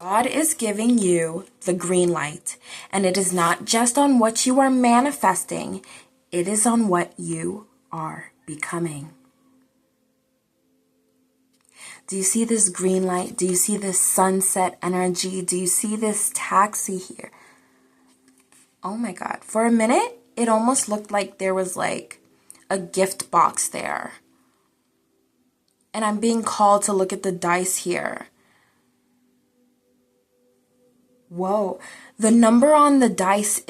God is giving you the green light, and it is not just on what you are manifesting, it is on what you are becoming. Do you see this green light? Do you see this sunset energy? Do you see this taxi here? Oh my God. For a minute, it almost looked like there was like a gift box there. And I'm being called to look at the dice here. Whoa. The number on the dice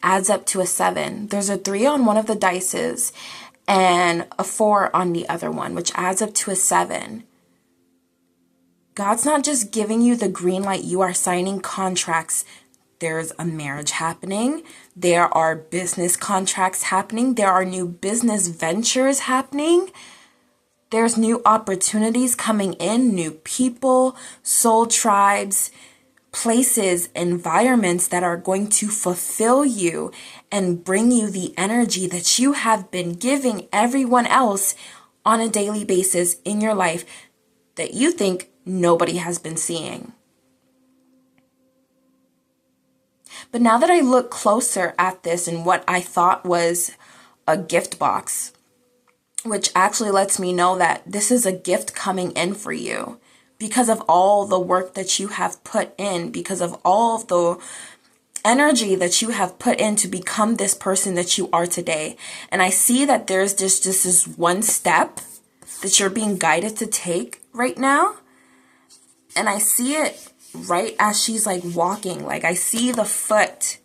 adds up to a 7. There's a 3 on one of the dices and a 4 on the other one, which adds up to a 7. God's not just giving you the green light. You are signing contracts. There's a marriage happening. There are business contracts happening. There are new business ventures happening. There's new opportunities coming in, new people, soul tribes, places, environments that are going to fulfill you and bring you the energy that you have been giving everyone else on a daily basis in your life that you think nobody has been seeing. But now that I look closer at this and what I thought was a gift box, which actually lets me know that this is a gift coming in for you because of all the work that you have put in, because of all of the energy that you have put in to become this person that you are today. And I see that there's just this one step that you're being guided to take right now. And I see it right as she's like walking. Like I see the foot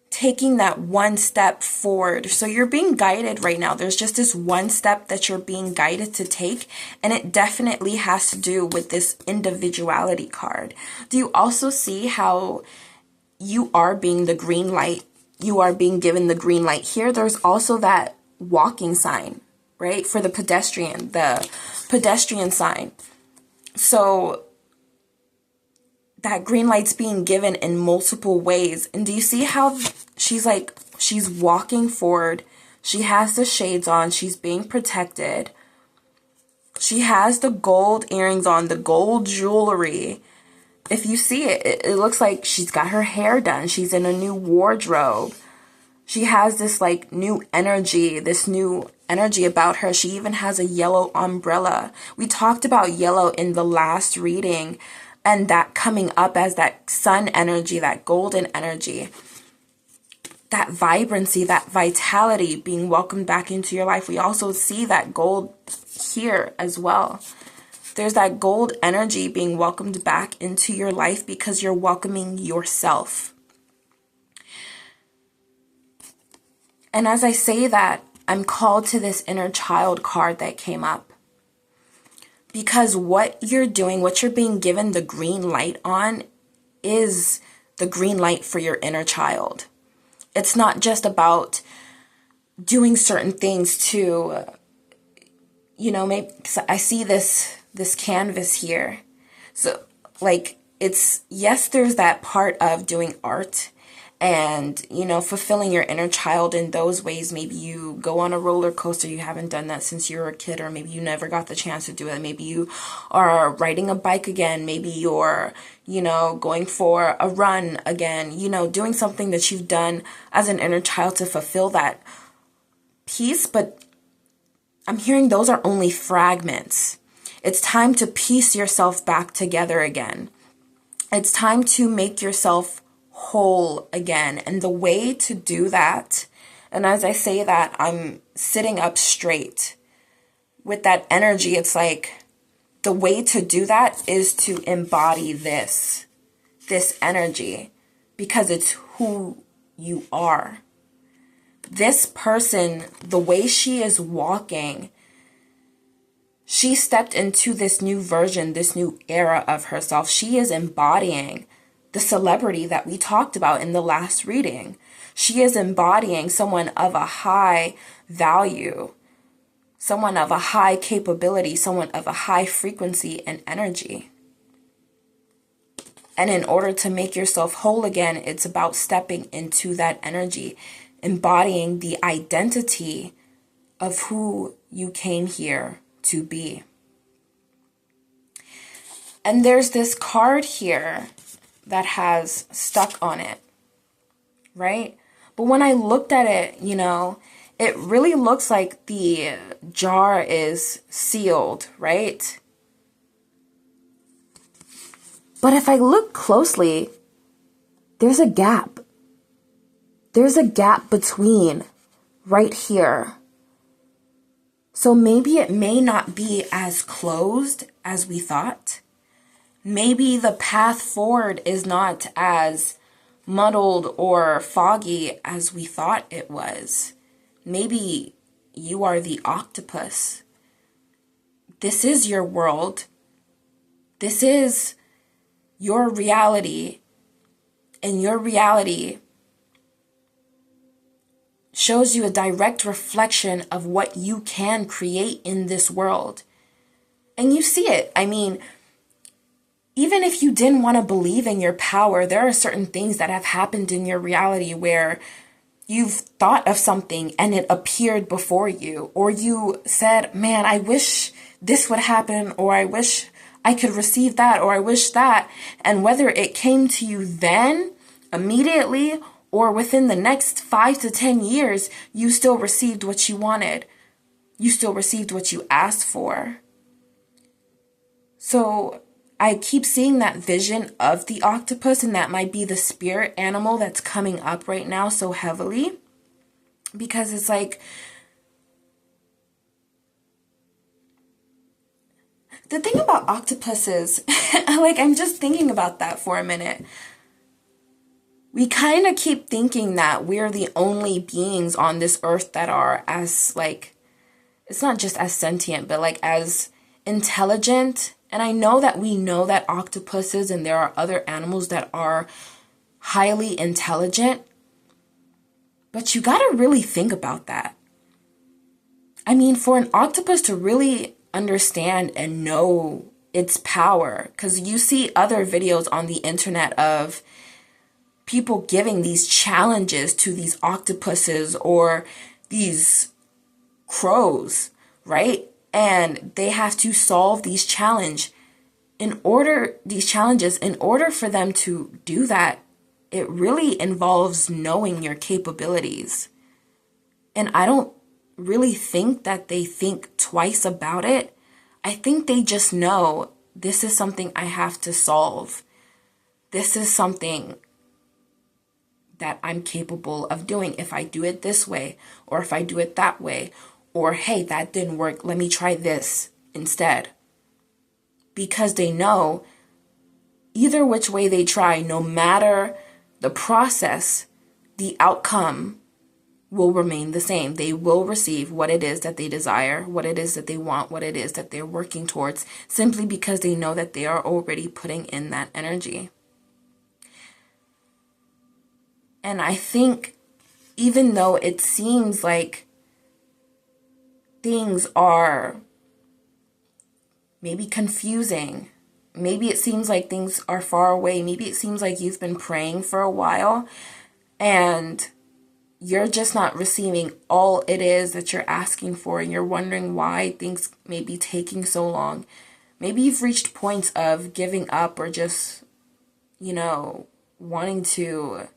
taking that one step forward. So you're being guided right now. There's just this one step that you're being guided to take, and it definitely has to do with this individuality card. Do you also see how you are being the green light? You are being given the green light here. There's also that walking sign, right? For the pedestrian sign. So that green light's being given in multiple ways. And do you see how she's walking forward? She has the shades on. She's being protected. She has the gold earrings on, the gold jewelry. If you see it, it looks like she's got her hair done. She's in a new wardrobe. She has this like new energy about her. She even has a yellow umbrella. We talked about yellow in the last reading, and that coming up as that sun energy, that golden energy, that vibrancy, that vitality being welcomed back into your life. We also see that gold here as well. There's that gold energy being welcomed back into your life because you're welcoming yourself. And as I say that, I'm called to this inner child card that came up. Because what you're doing, what you're being given the green light on, is the green light for your inner child. It's not just about doing certain things to, maybe I see this canvas here. So like yes, there's that part of doing art and, fulfilling your inner child in those ways. Maybe you go on a roller coaster. You haven't done that since you were a kid, or maybe you never got the chance to do it. Maybe you are riding a bike again. Maybe you're, going for a run again, doing something that you've done as an inner child to fulfill that piece. But I'm hearing those are only fragments. It's time to piece yourself back together again. It's time to make yourself whole again. And the way to do that, and as I say that, I'm sitting up straight with that energy. It's like the way to do that is to embody this energy, because it's who you are. This person, the way she is walking, she stepped into this new version, this new era of herself. She is embodying the celebrity that we talked about in the last reading. She is embodying someone of a high value, someone of a high capability, someone of a high frequency and energy. And in order to make yourself whole again, it's about stepping into that energy, embodying the identity of who you came here to be. And there's this card here that has stuck on it, right? But when I looked at it, it really looks like the jar is sealed, right? But if I look closely, there's a gap. There's a gap between right here. So maybe it may not be as closed as we thought. Maybe the path forward is not as muddled or foggy as we thought it was. Maybe you are the octopus. This is your world. This is your reality. And your reality shows you a direct reflection of what you can create in this world. And you see it. I mean, even if you didn't want to believe in your power, there are certain things that have happened in your reality where you've thought of something and it appeared before you, or you said, man, I wish this would happen, or I wish I could receive that, or I wish that. And whether it came to you then, immediately, or within the next 5 to 10 years, you still received what you wanted. You still received what you asked for. So I keep seeing that vision of the octopus, and that might be the spirit animal that's coming up right now so heavily, because it's like, the thing about octopuses, like, I'm just thinking about that for a minute. We kind of keep thinking that we're the only beings on this earth that are as, like, it's not just as sentient, but like as intelligent. And I know that we know that octopuses and there are other animals that are highly intelligent, but you got to really think about that. I mean, for an octopus to really understand and know its power, because you see other videos on the internet of people giving these challenges to these octopuses or these crows, right? And they have to solve these challenges. In order for them to do that, it really involves knowing your capabilities. And I don't really think that they think twice about it. I think they just know, this is something I have to solve. This is something that I'm capable of doing if I do it this way, or if I do it that way. Or, hey, that didn't work, let me try this instead. Because they know either which way they try, no matter the process, the outcome will remain the same. They will receive what it is that they desire, what it is that they want, what it is that they're working towards, simply because they know that they are already putting in that energy. And I think, even though it seems like things are maybe confusing, maybe it seems like things are far away, maybe it seems like you've been praying for a while and you're just not receiving all it is that you're asking for, and you're wondering why things may be taking so long. Maybe you've reached points of giving up, or just, wanting to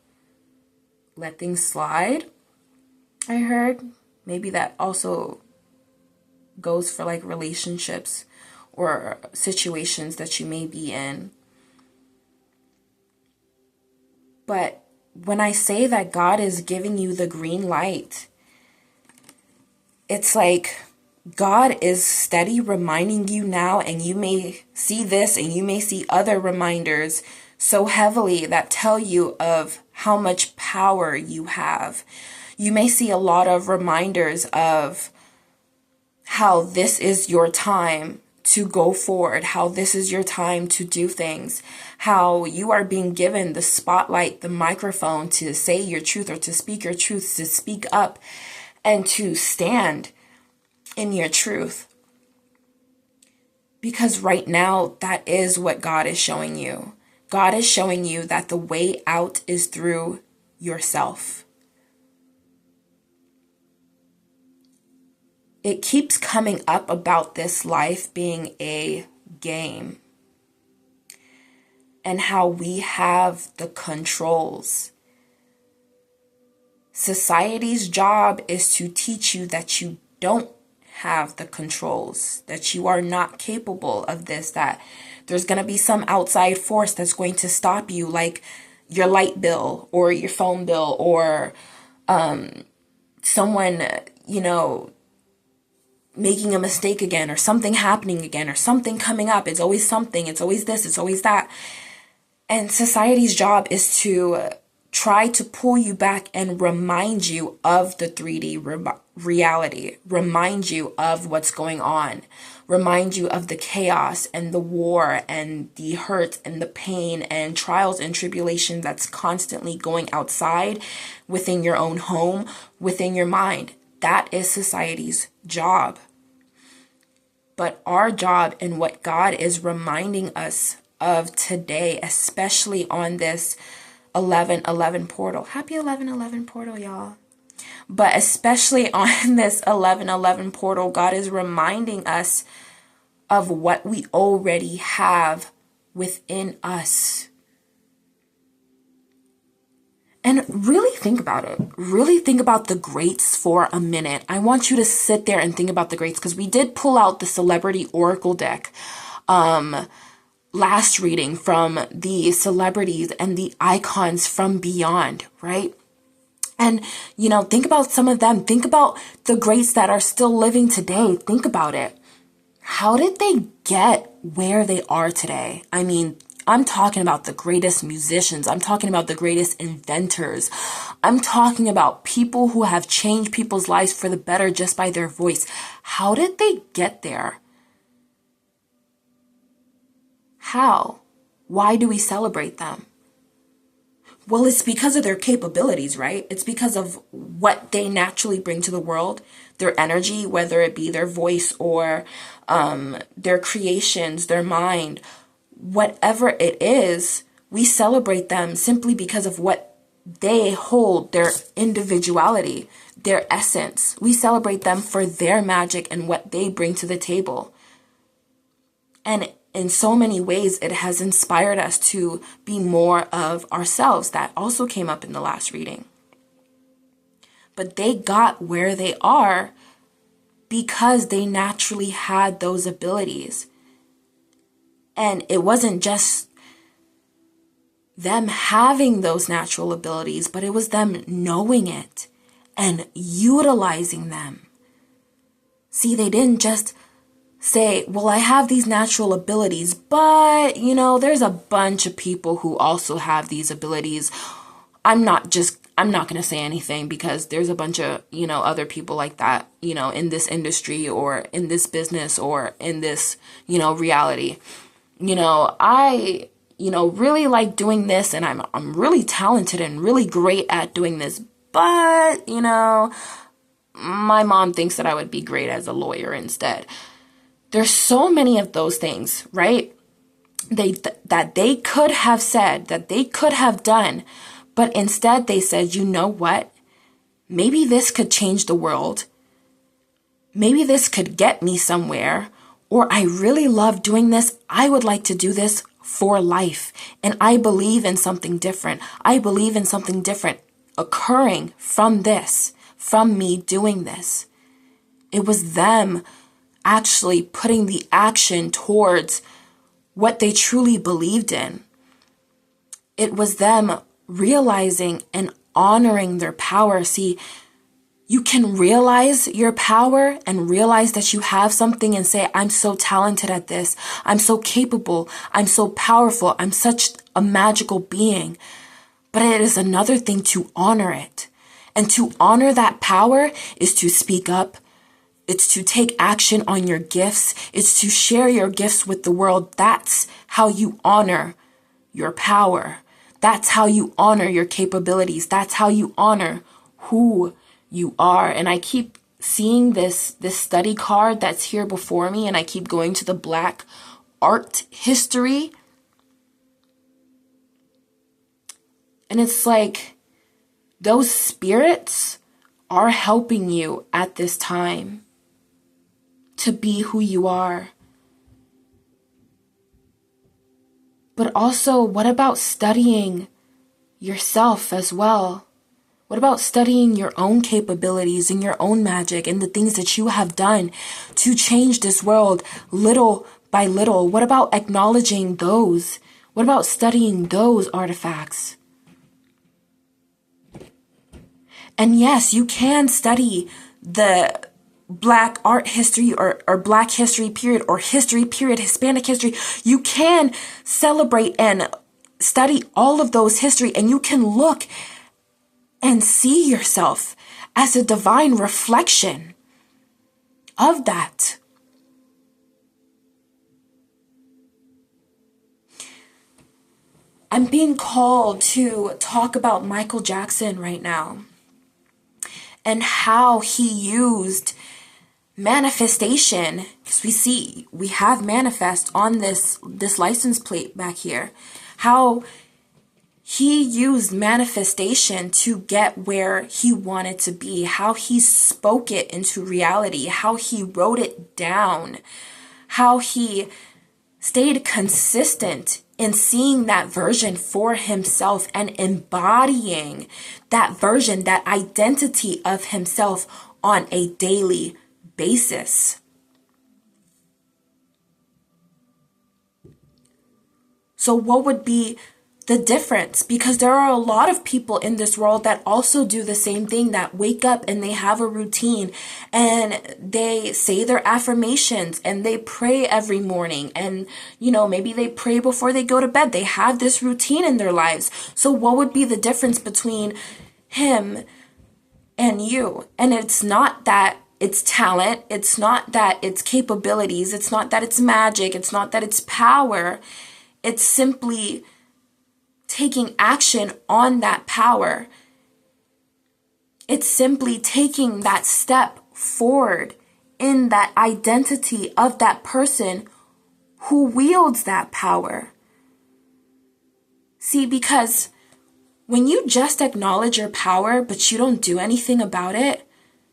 let things slide. I heard maybe that also goes for like relationships or situations that you may be in. But when I say that God is giving you the green light, it's like God is steady reminding you now, and you may see this and you may see other reminders so heavily that tell you of how much power you have. You may see a lot of reminders of how this is your time to go forward, how this is your time to do things, how you are being given the spotlight, the microphone to say your truth, or to speak your truth, to speak up and to stand in your truth. Because right now, that is what God is showing you. God is showing you that the way out is through yourself. It keeps coming up about this life being a game. and how we have the controls. Society's job is to teach you that you don't have the controls, that you are not capable of this, that there's going to be some outside force that's going to stop you, like your light bill or your phone bill or someone, making a mistake again or something happening again or something coming up. It's always something. It's always this. It's always that. And society's job is to try to pull you back and remind you of the 3D reality, remind you of what's going on, remind you of the chaos and the war and the hurt and the pain and trials and tribulation that's constantly going outside within your own home, within your mind. That is society's job. But our job and what God is reminding us of today, especially on this 11/11 portal. Happy 11/11 portal, y'all. But especially on this 11/11 portal, God is reminding us of what we already have within us. And really think about it. Really think about the greats for a minute. I want you to sit there and think about the greats, because we did pull out the Celebrity Oracle deck last reading from the celebrities and the icons from beyond, right? And, think about some of them. Think about the greats that are still living today. Think about it. How did they get where they are today? I mean, I'm talking about the greatest musicians. I'm talking about the greatest inventors. I'm talking about people who have changed people's lives for the better just by their voice. How did they get there? How? Why do we celebrate them? Well, it's because of their capabilities, right? It's because of what they naturally bring to the world, their energy, whether it be their voice or their creations, their mind. Whatever it is, we celebrate them simply because of what they hold, their individuality, their essence. We celebrate them for their magic and what they bring to the table. And in so many ways, it has inspired us to be more of ourselves. That also came up in the last reading. But they got where they are because they naturally had those abilities. And it wasn't just them having those natural abilities, but it was them knowing it and utilizing them. See, they didn't just say, well, I have these natural abilities, but, there's a bunch of people who also have these abilities. I'm not going to say anything because there's a bunch of, other people like that, in this industry or in this business or in this, reality. I, really like doing this and I'm really talented and really great at doing this. But, my mom thinks that I would be great as a lawyer instead. There's so many of those things, right? That they could have said, that they could have done. But instead they said, you know what? Maybe this could change the world. Maybe this could get me somewhere. Or I really love doing this. I would like to do this for life. And I believe in something different. I believe in something different occurring from this, from me doing this. It was them actually putting the action towards what they truly believed in. It was them realizing and honoring their power. See, you can realize your power and realize that you have something and say, I'm so talented at this. I'm so capable. I'm so powerful. I'm such a magical being. But it is another thing to honor it. And to honor that power is to speak up. It's to take action on your gifts. It's to share your gifts with the world. That's how you honor your power. That's how you honor your capabilities. That's how you honor who you are. And I keep seeing this study card that's here before me, and I keep going to the Black art history. And it's like those spirits are helping you at this time to be who you are. But also, what about studying yourself as well? What about studying your own capabilities and your own magic and the things that you have done to change this world little by little? What about acknowledging those? What about studying those artifacts? And yes, you can study the Black art history or Black history period or history period, Hispanic history. You can celebrate and study all of those history, and you can look and see yourself as a divine reflection of that. I'm being called to talk about Michael Jackson right now and how he used manifestation, because we have manifest on this license plate back here, how he used manifestation to get where he wanted to be, how he spoke it into reality, how he wrote it down, how he stayed consistent in seeing that version for himself and embodying that version, that identity of himself on a daily basis. So what would be the difference? Because there are a lot of people in this world that also do the same thing, that wake up and they have a routine and they say their affirmations and they pray every morning, and maybe they pray before they go to bed. They have this routine in their lives. So what would be the difference between him and you? And it's not that it's talent, it's not that it's capabilities, it's not that it's magic, it's not that it's power. It's simply taking action on that power. It's simply taking that step forward in that identity of that person who wields that power. See, because when you just acknowledge your power, but you don't do anything about it,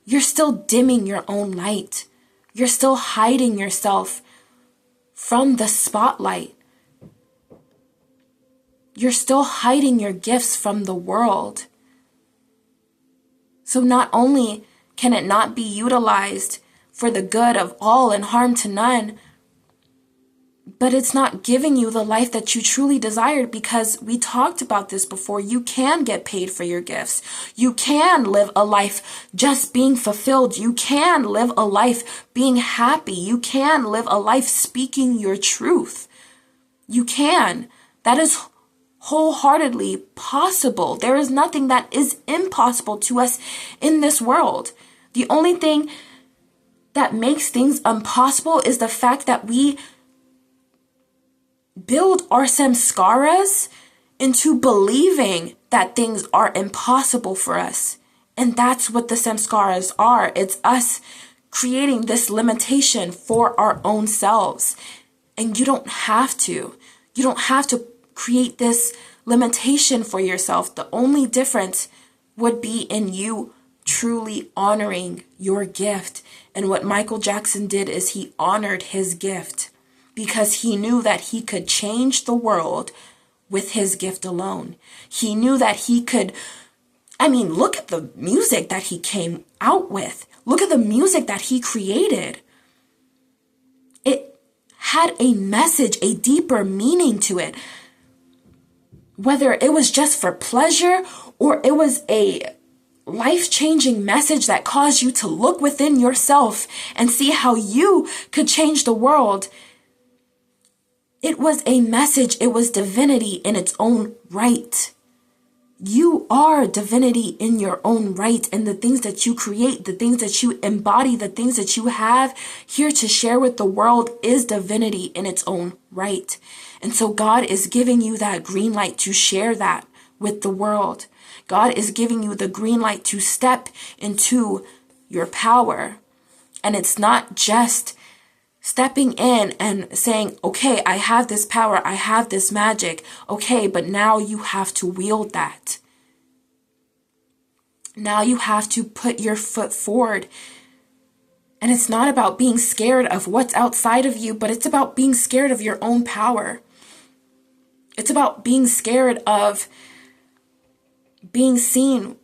you're still dimming your own light. You're still hiding yourself from the spotlight. You're still hiding your gifts from the world. So not only can it not be utilized for the good of all and harm to none, but it's not giving you the life that you truly desired, because we talked about this before. You can get paid for your gifts. You can live a life just being fulfilled. You can live a life being happy. You can live a life speaking your truth. You can. That is wholeheartedly possible. There is nothing that is impossible to us in this world. The only thing that makes things impossible is the fact that we build our samskaras into believing that things are impossible for us. And that's what the samskaras are. It's us creating this limitation for our own selves. And you don't have to. You don't have to create this limitation for yourself. The only difference would be in you truly honoring your gift. And what Michael Jackson did is he honored his gift, because he knew that he could change the world with his gift alone. He knew that he could, look at the music that he came out with. Look at the music that he created. It had a message, a deeper meaning to it. Whether it was just for pleasure or it was a life-changing message that caused you to look within yourself and see how you could change the world. It was a message. It was divinity in its own right. You are divinity in your own right, and the things that you create, the things that you embody, the things that you have here to share with the world is divinity in its own right. And so God is giving you that green light to share that with the world. God is giving you the green light to step into your power. And it's not just stepping in and saying, okay, I have this power, I have this magic. Okay, but now you have to wield that. Now you have to put your foot forward. And it's not about being scared of what's outside of you, but it's about being scared of your own power. It's about being scared of being seen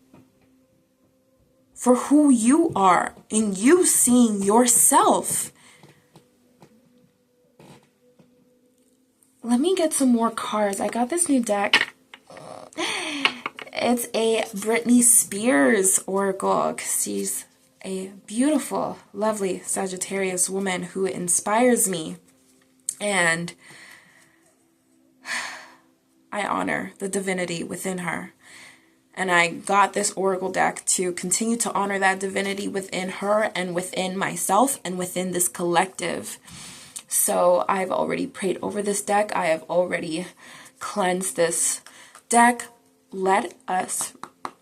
for who you are and you seeing yourself. Let me get some more cards. I got this new deck. It's a Britney Spears oracle. She's a beautiful, lovely Sagittarius woman who inspires me. And I honor the divinity within her. And I got this oracle deck to continue to honor that divinity within her and within myself and within this collective. So I've already prayed over this deck. I have already cleansed this deck. Let us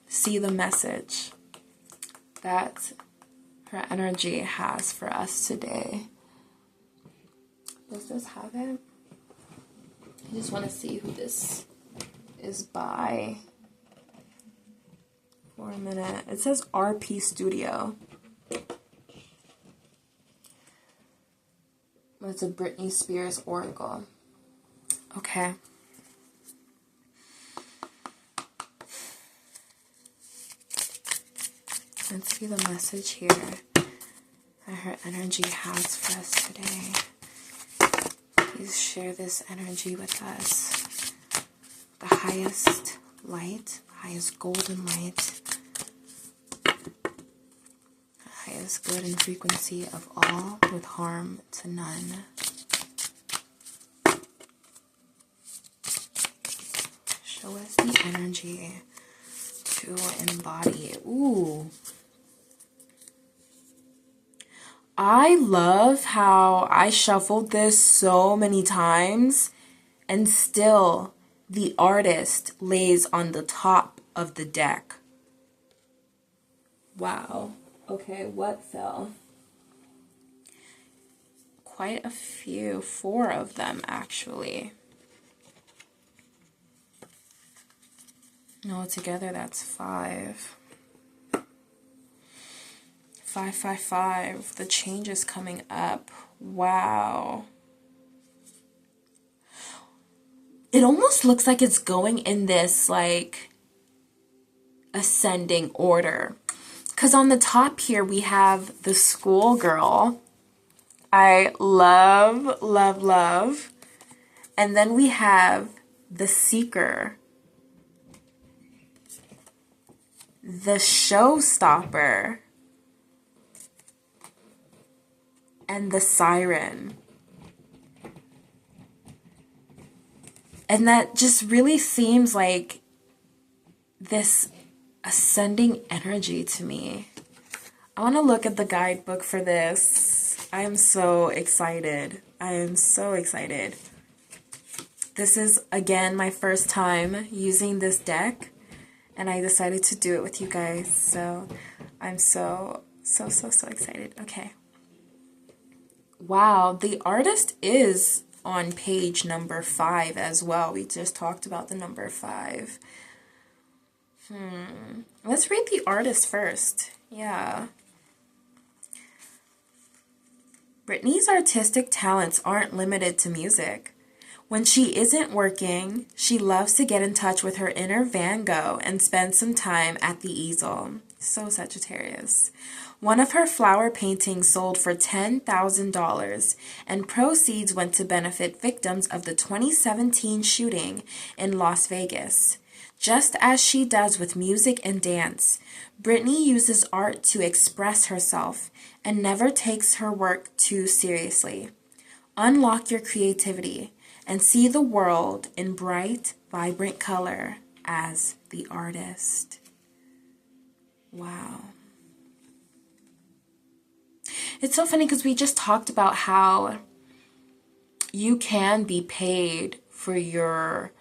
see the message that her energy has for us today. Does this have it? I just want to see who this is by for a minute. It says RP Studio. It's a Britney Spears oracle. Okay. Let's see the message here that her energy has for us today. Please share this energy with us. The highest light, the highest golden light, the highest good and frequency of all with harm to none. Show us the energy to embody. Ooh. I love how I shuffled this so many times and still the artist lays on the top of the deck. Wow. Okay, what fell? Quite a few, 4 of them actually. No, together that's 5. 5, 5, 5. The change is coming up. Wow. It almost looks like it's going in this like ascending order. Because on the top here we have the schoolgirl. I love, love, love. And then we have the seeker. The showstopper. And the siren. And that just really seems like this ascending energy to me. I want to look at the guidebook for this. I am so excited. I am so excited. This is, again, my first time using this deck. And I decided to do it with you guys. So I'm so excited. Okay. Wow, the artist is on page number 5 as well. We just talked about the number 5. Let's read the artist first. Yeah. Britney's artistic talents aren't limited to music. When she isn't working, she loves to get in touch with her inner Van Gogh and spend some time at the easel. So Sagittarius. One of her flower paintings sold for $10,000, and proceeds went to benefit victims of the 2017 shooting in Las Vegas. Just as she does with music and dance, Britney uses art to express herself and never takes her work too seriously. Unlock your creativity and see the world in bright, vibrant color as the artist. Wow. It's so funny because we just talked about how you can be paid for your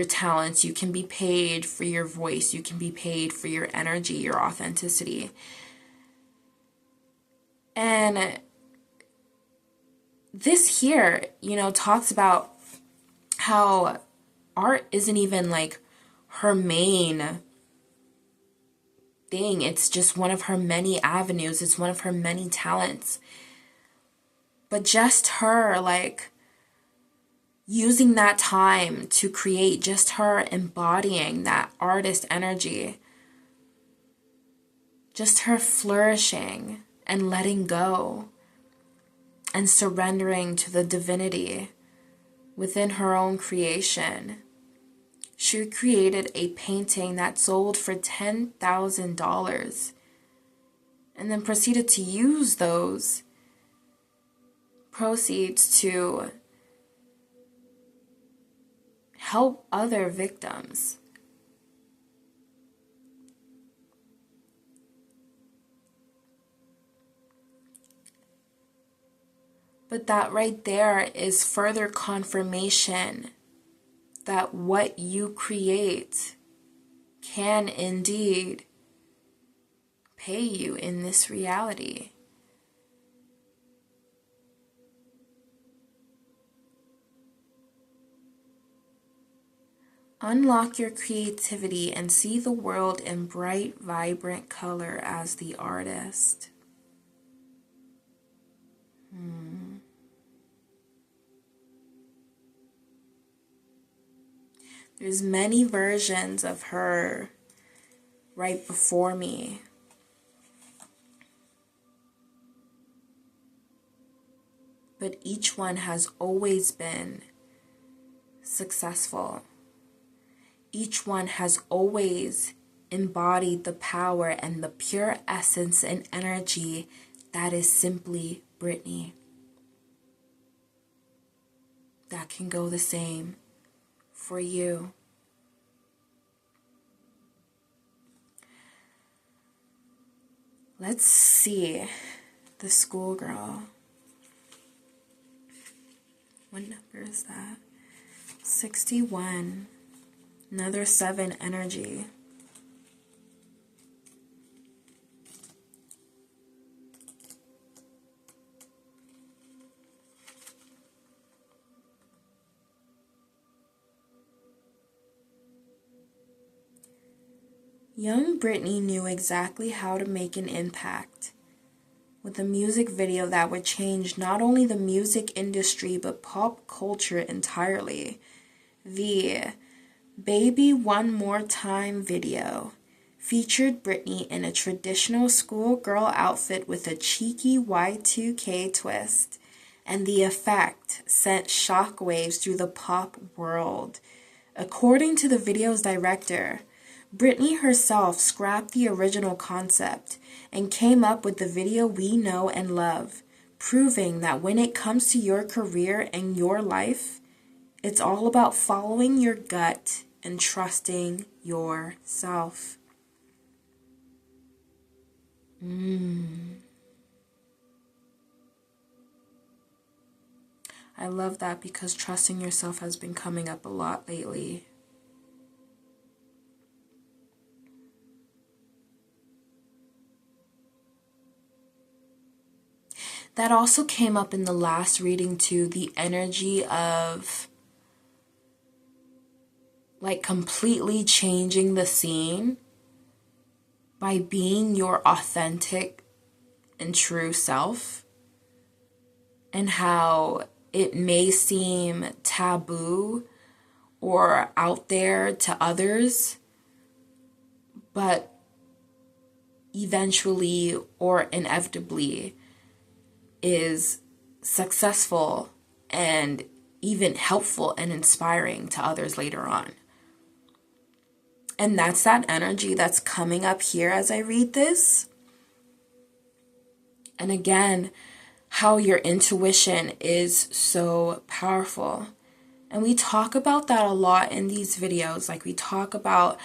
talents. You can be paid for your voice. You can be paid for your energy, your authenticity. And this here, talks about how art isn't even like her main thing. It's just one of her many avenues. It's one of her many talents. But just her, like, using that time to create, just her embodying that artist energy, just her flourishing and letting go and surrendering to the divinity within her own creation. She created a painting that sold for $10,000 and then proceeded to use those proceeds to help other victims. But that right there is further confirmation that what you create can indeed pay you in this reality. Unlock your creativity and see the world in bright, vibrant color as the artist. There's many versions of her right before me. But each one has always been successful. Each one has always embodied the power and the pure essence and energy that is simply Brittany. That can go the same for you. Let's see the schoolgirl. What number is that? 61. Another 7 energy. Young Brittany knew exactly how to make an impact with a music video that would change not only the music industry but pop culture entirely. The Baby One More Time video featured Brittany in a traditional schoolgirl outfit with a cheeky Y2K twist, and the effect sent shockwaves through the pop world. According to the video's director, Brittany herself scrapped the original concept and came up with the video we know and love, proving that when it comes to your career and your life, it's all about following your gut and trusting yourself. I love that because trusting yourself has been coming up a lot lately. That also came up in the last reading too, the energy of like completely changing the scene by being your authentic and true self, and how it may seem taboo or out there to others, but eventually or inevitably is successful and even helpful and inspiring to others later on. And that's that energy that's coming up here as I read this. And again, how your intuition is so powerful. And we talk about that a lot in these videos. Like we talk about,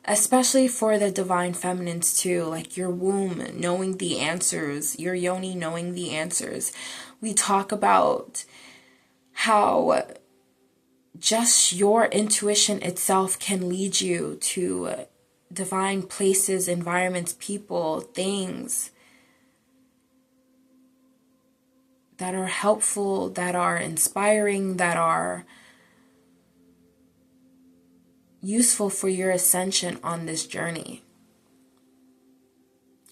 especially for the divine feminines too, like your womb knowing the answers, your yoni knowing the answers. We talk about how just your intuition itself can lead you to divine places, environments, people, things that are helpful, that are inspiring, that are useful for your ascension on this journey.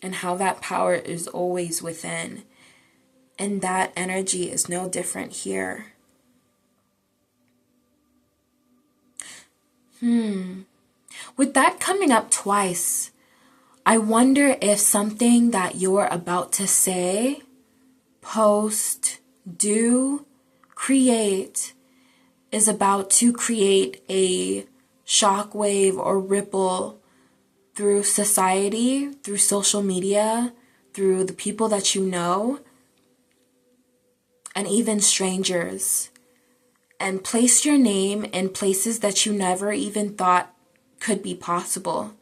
And how that power is always within. And that energy is no different here. With that coming up twice, I wonder if something that you're about to say, post, do, create is about to create a shockwave or ripple through society, through social media, through the people that you know, and even strangers, and place your name in places that you never even thought could be possible.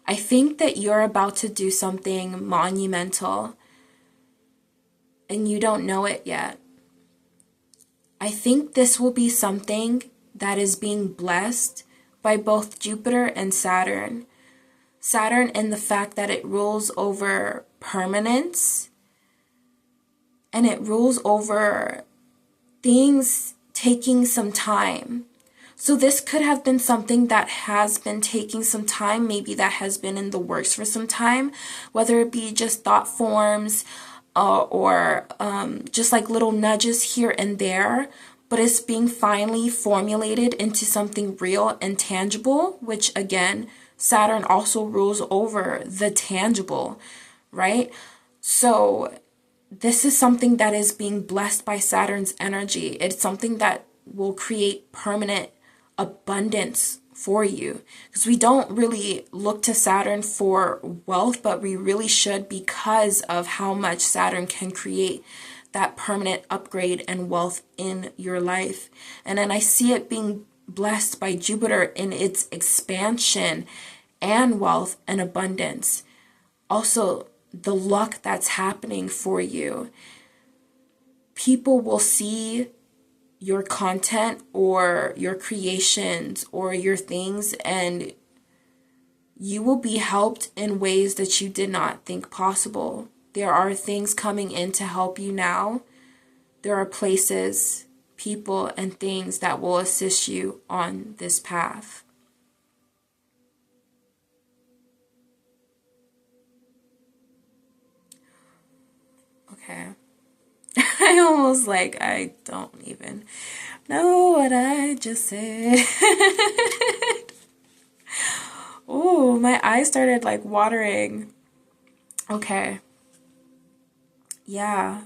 I think that you're about to do something monumental and you don't know it yet. I think this will be something that is being blessed by both Jupiter and Saturn. Saturn in the fact that it rules over permanence and it rules over things taking some time. So this could have been something that has been taking some time, maybe that has been in the works for some time, whether it be just thought forms or just like little nudges here and there, but it's being finally formulated into something real and tangible, which again, Saturn also rules over the tangible, right? So this is something that is being blessed by Saturn's energy. It's something that will create permanent abundance for you, because we don't really look to Saturn for wealth, but we really should, because of how much Saturn can create that permanent upgrade and wealth in your life. And then I see it being blessed by Jupiter in its expansion and wealth and abundance. Also, the luck that's happening for you. People will see your content or your creations or your things, and you will be helped in ways that you did not think possible. There are things coming in to help you now. There are places, people, and things that will assist you on this path. Okay. I almost I don't even know what I just said. Ooh, my eyes started watering. Okay. Yeah.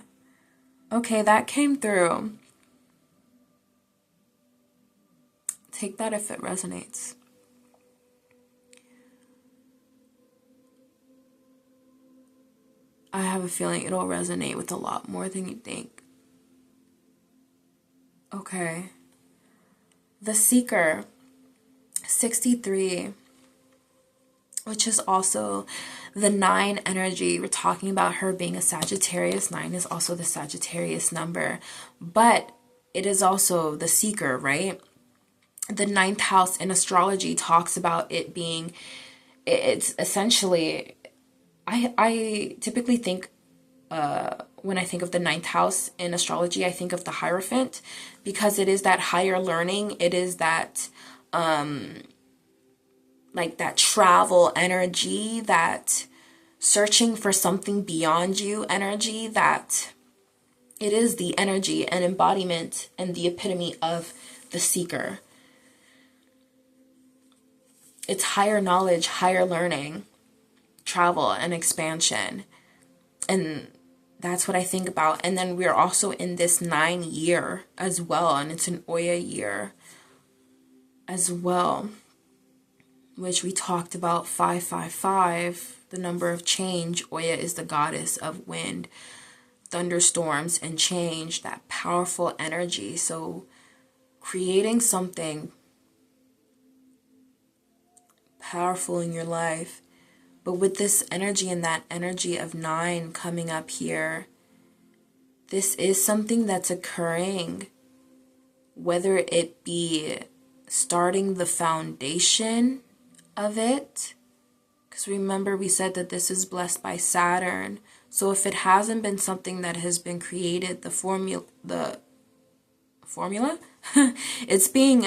Okay, that came through. Take that if it resonates. I have a feeling it'll resonate with a lot more than you think. Okay. The Seeker, 63, which is also the 9 energy. We're talking about her being a Sagittarius. 9 is also the Sagittarius number, but it is also the Seeker, right? The 9th house in astrology talks about it being, it's essentially, I typically think, when I think of the 9th house in astrology, I think of the Hierophant, because it is that higher learning. It is that, that travel energy, that searching for something beyond you energy, that it is the energy and embodiment and the epitome of the Seeker. It's higher knowledge, higher learning, travel, and expansion. And that's what I think about. And then we're also in this 9 year as well. And it's an Oya year as well, which we talked about 555, the number of change. Oya is the goddess of wind, thunderstorms, and change, that powerful energy. So creating something powerful in your life. But with this energy and that energy of 9 coming up here, this is something that's occurring, whether it be starting the foundation of it. Because remember, we said that this is blessed by Saturn. So if it hasn't been something that has been created, the formula, it's being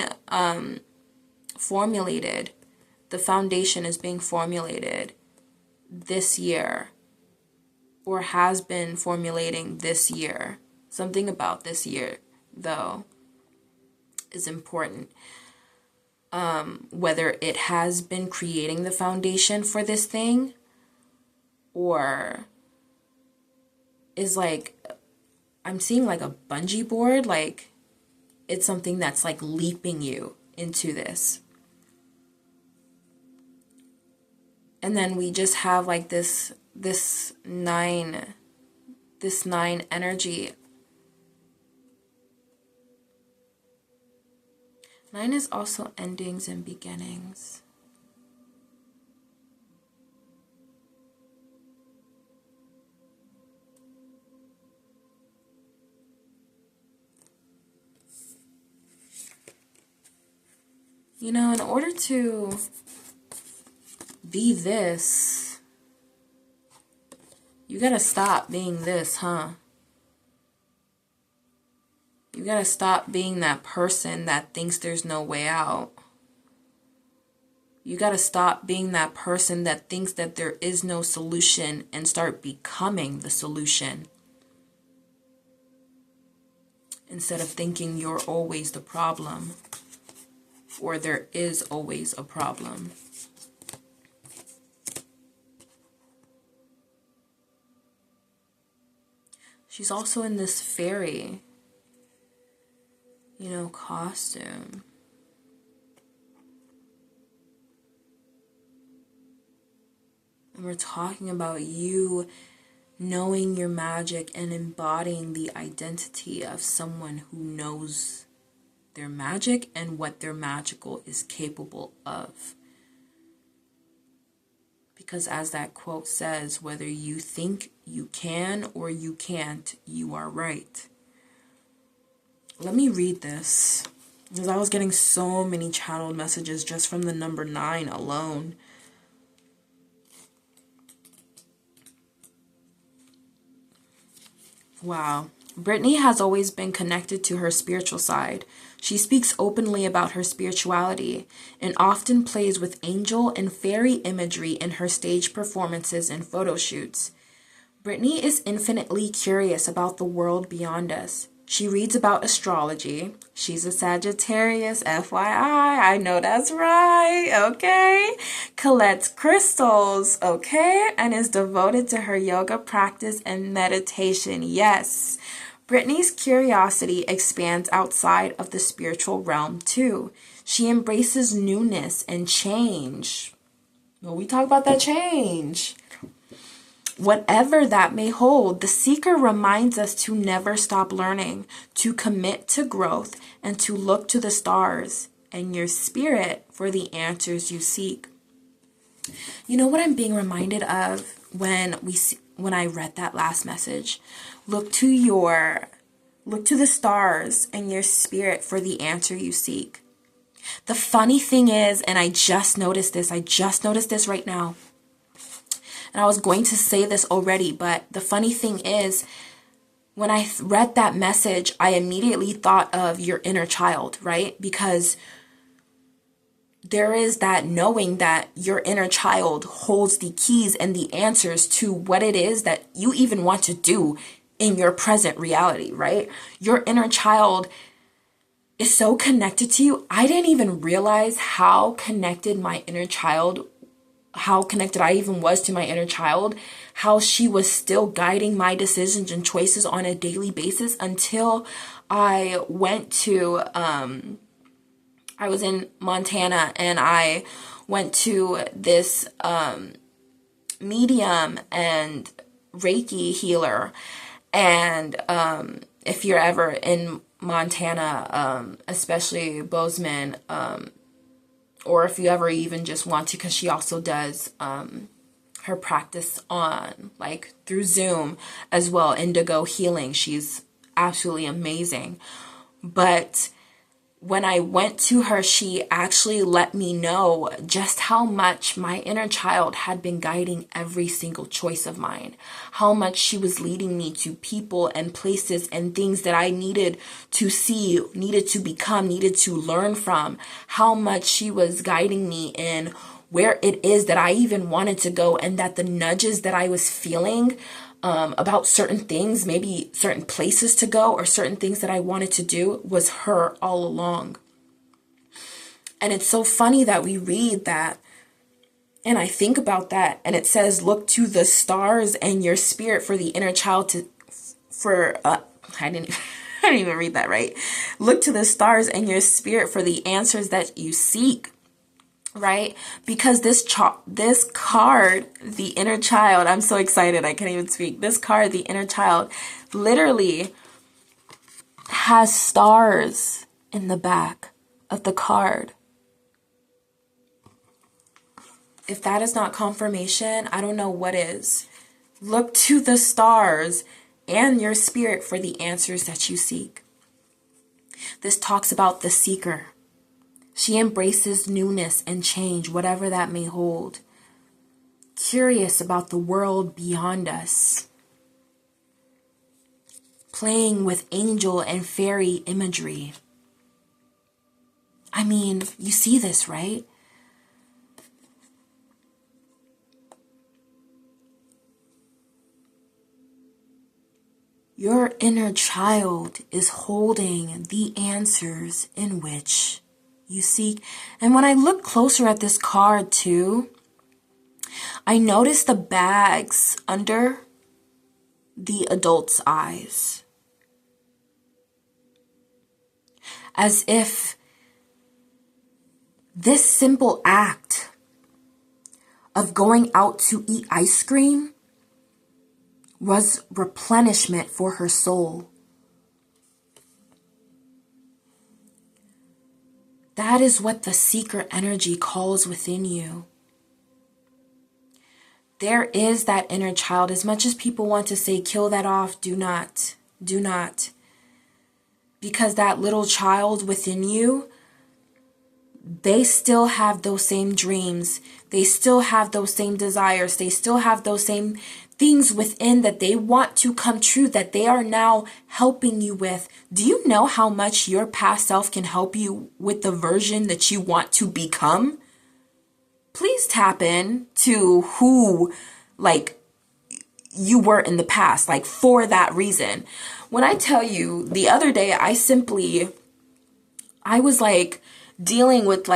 formulated. The foundation is being formulated this year, or has been formulating this year. Something about this year, though, is important. whether it has been creating the foundation for this thing, or is like, I'm seeing like a bungee board, like it's something that's like leaping you into this. And then we just have like this nine energy. 9 is also endings and beginnings. You know, in order to be this, you gotta stop being this, huh? You gotta stop being that person that thinks there's no way out. You gotta stop being that person that thinks that there is no solution and start becoming the solution. Instead of thinking you're always the problem, or there is always a problem. She's also in this fairy, you know, costume. And we're talking about you knowing your magic and embodying the identity of someone who knows their magic and what their magical is capable of. Because as that quote says, whether you think you can or you can't, you are right. Let me read this, because I was getting so many channeled messages just from the number 9 alone. Wow. Brittany has always been connected to her spiritual side. She speaks openly about her spirituality and often plays with angel and fairy imagery in her stage performances and photo shoots. Brittany is infinitely curious about the world beyond us. She reads about astrology. She's a Sagittarius, FYI. I know that's right, okay? Collects crystals, okay? And is devoted to her yoga practice and meditation, yes. Brittany's curiosity expands outside of the spiritual realm too. She embraces newness and change. Well, we talk about that change. Whatever that may hold, the seeker reminds us to never stop learning, to commit to growth, and to look to the stars and your spirit for the answers you seek. You know what I'm being reminded of when I read that last message? Look to the stars and your spirit for the answer you seek. The funny thing is, and I just noticed this right now. And I was going to say this already, but the funny thing is, when I read that message, I immediately thought of your inner child, right? Because there is that knowing that your inner child holds the keys and the answers to what it is that you even want to do in your present reality, right? Your inner child is so connected to you. I didn't even realize how connected I even was to my inner child, how she was still guiding my decisions and choices on a daily basis until I went to, I was in Montana and I went to this medium and Reiki healer. And if you're ever in Montana, especially Bozeman, or if you ever even just want to, because she also does her practice on, like, through Zoom as well, indigo healing. She's absolutely amazing. But when I went to her, she actually let me know just how much my inner child had been guiding every single choice of mine. How much she was leading me to people and places and things that I needed to see, needed to become, needed to learn from. How much she was guiding me in where it is that I even wanted to go, and that the nudges that I was feeling about certain things, maybe certain places to go or certain things that I wanted to do, was her all along. And it's so funny that we read that, and I think about that, and it says, look to the stars and your spirit for the inner child I didn't even read that right. Look to the stars and your spirit for the answers that you seek, right? Because this card, the inner child, I'm so excited I can't even speak. This card, the inner child, literally has stars in the back of the card. If that is not confirmation, I don't know what is. Look to the stars and your spirit for the answers that you seek. This talks about the seeker. She embraces newness and change, whatever that may hold. Curious about the world beyond us. Playing with angel and fairy imagery. I mean, you see this, right? Your inner child is holding the answers in which you seek. And when I look closer at this card too, I notice the bags under the adult's eyes. As if this simple act of going out to eat ice cream was replenishment for her soul. That is what the seeker energy calls within you. There is that inner child. As much as people want to say, kill that off, do not. Do not. Because that little child within you, they still have those same dreams. They still have those same desires. They still have those same things within that they want to come true, that they are now helping you with. Do you know how much your past self can help you with the version that you want to become? Please tap in to who, you were in the past, for that reason. When I tell you, the other day, I was dealing with